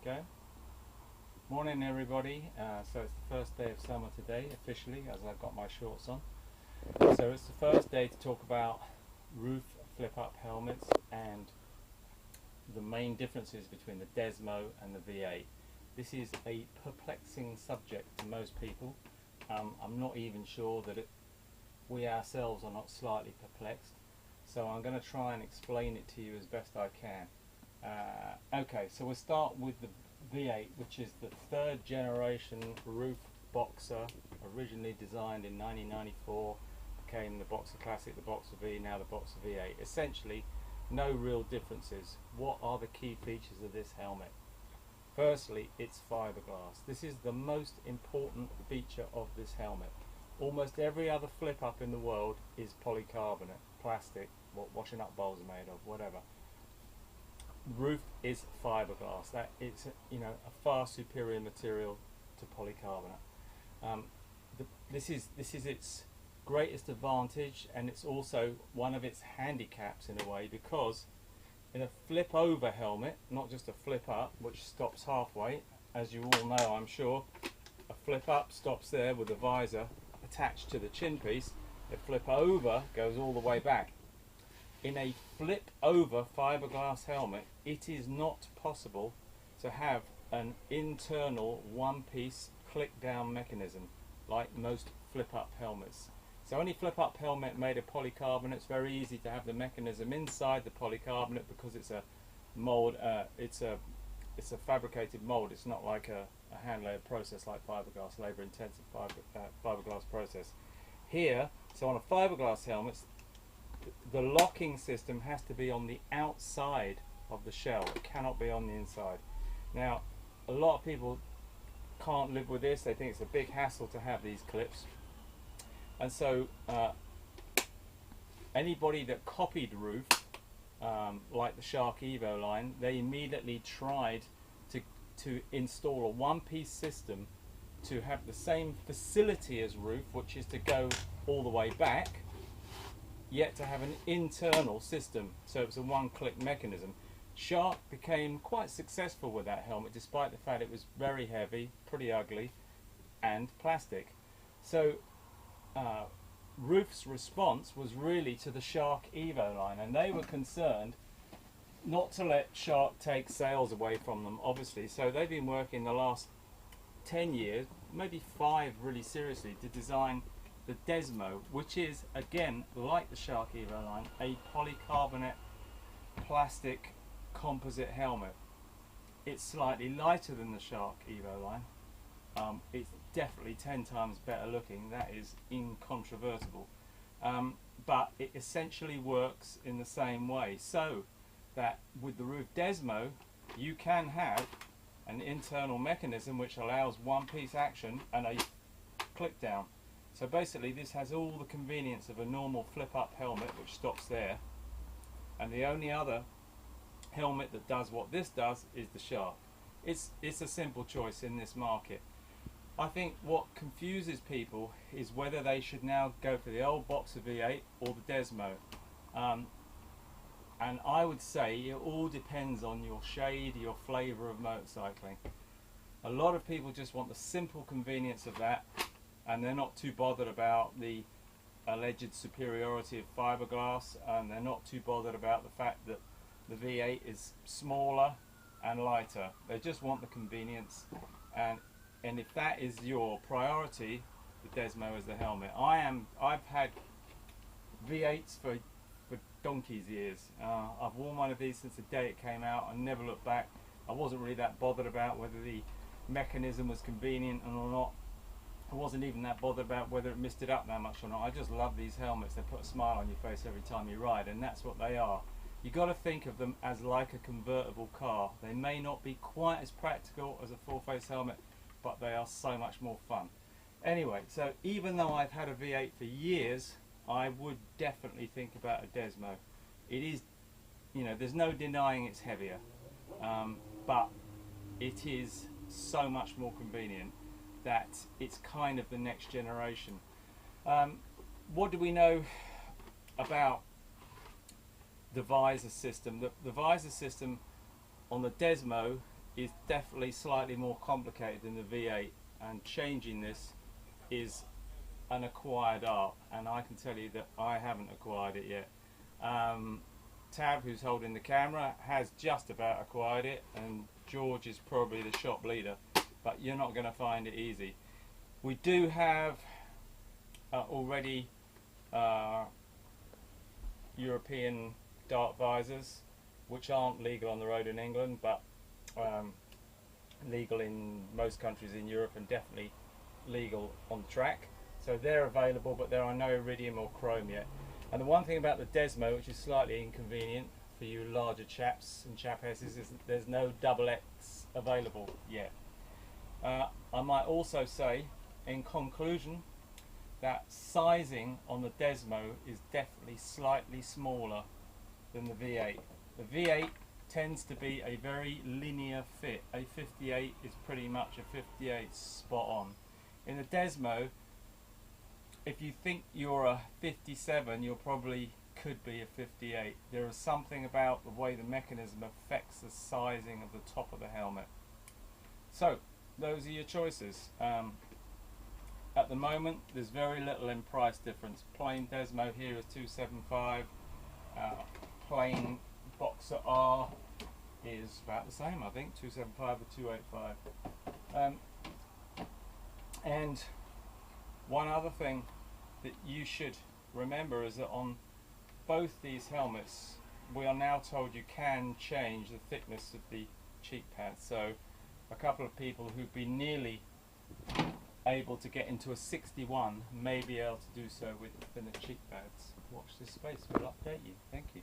Go. Morning everybody. So it's the first day of summer today officially, as I've got my shorts on. So it's the first day to talk about roof flip up helmets and the main differences between the Desmo and the V8. This is a perplexing subject to most people. I'm not even sure that we ourselves are not slightly perplexed, so I'm going to try and explain it to you as best I can. Okay, so we'll start with the V8, which is the third generation roof boxer, originally designed in 1994, became the Boxer Classic, the Boxer V, now the Boxer V8. Essentially, no real differences. What are the key features of this helmet? Firstly, it's fiberglass. This is the most important feature of this helmet. Almost every other flip up in the world is polycarbonate, plastic, what washing up bowls are made of, whatever. Roof is fiberglass. That it's a far superior material to polycarbonate. This is its greatest advantage, and it's also one of its handicaps in a way, because in a flip over helmet, not just a flip up which stops halfway, as you all know I'm sure, a flip up stops there with the visor attached to the chin piece. A flip over goes all the way back. In a flip over fiberglass helmet, it is not possible to have an internal one-piece click down mechanism like most flip up helmets. So any flip up helmet made of polycarbonate, it's very easy to have the mechanism inside the polycarbonate because it's a mold, it's a fabricated mold. It's not like a hand layered process like fiberglass, labor intensive fiberglass process. Here, so on a fiberglass helmet, the locking system has to be on the outside of the shell. It cannot be on the inside. Now, a lot of people can't live with this. They think it's a big hassle to have these clips. And so anybody that copied Roof, like the Shark Evo line, they immediately tried to install a one-piece system to have the same facility as Roof, which is to go all the way back, yet to have an internal system, so it's a one-click mechanism. Shark became quite successful with that helmet, despite the fact it was very heavy, pretty ugly, and plastic. So Roof's response was really to the Shark Evo line, and they were concerned not to let Shark take sales away from them, obviously. So they've been working the last 10 years, maybe 5 really seriously, to design the Desmo, which is, again, like the Shark Evo line, a polycarbonate plastic composite helmet. It's slightly lighter than the Shark Evo line. It's definitely 10 times better looking, that is incontrovertible. But it essentially works in the same way, so that with the Roof Desmo, you can have an internal mechanism which allows one-piece action and a click down. So basically this has all the convenience of a normal flip-up helmet, which stops there, and the only other helmet that does what this does is the Shark. It's a simple choice in this market. I think what confuses people is whether they should now go for the old Boxer V8 or the Desmo. And I would say it all depends on your shade, your flavour of motorcycling. A lot of people just want the simple convenience of that, and they're not too bothered about the alleged superiority of fiberglass, and they're not too bothered about the fact that the V8 is smaller and lighter. They just want the convenience, and if that is your priority, the Desmo is the helmet. I've had V8s for donkey's years. I've worn one of these since the day it came out. I never looked back. I wasn't really that bothered about whether the mechanism was convenient or not. I wasn't even that bothered about whether it misted up that much or not. I just love these helmets. They put a smile on your face every time you ride, and that's what they are. You've got to think of them as like a convertible car. They may not be quite as practical as a full-face helmet, but they are so much more fun. Anyway, so even though I've had a V8 for years, I would definitely think about a Desmo. It is, there's no denying it's heavier, but it is so much more convenient that it's kind of the next generation. What do we know about the visor system? The visor system on the Desmo is definitely slightly more complicated than the V8, and changing this is an acquired art, and I can tell you that I haven't acquired it yet. Tab, who's holding the camera, has just about acquired it, and George is probably the shop leader, but you're not going to find it easy. We do have already European dart visors, which aren't legal on the road in England, but legal in most countries in Europe, and definitely legal on the track. So they're available, but there are no iridium or chrome yet. And the one thing about the Desmo, which is slightly inconvenient for you larger chaps and chapesses, is that there's no XX available yet. I might also say, in conclusion, that sizing on the Desmo is definitely slightly smaller than the V8. The V8 tends to be a very linear fit. A 58 is pretty much a 58 spot on. In the Desmo, if you think you're a 57, you probably could be a 58. There is something about the way the mechanism affects the sizing of the top of the helmet. So those are your choices. At the moment, there's very little in price difference. Plain Desmo here is $275. Plain Boxer R is about the same, I think, $275 or $285. And one other thing that you should remember is that on both these helmets, we are now told you can change the thickness of the cheek pads. So a couple of people who've been nearly able to get into a 61 may be able to do so with thinner cheek pads. Watch this space, we'll update you. Thank you.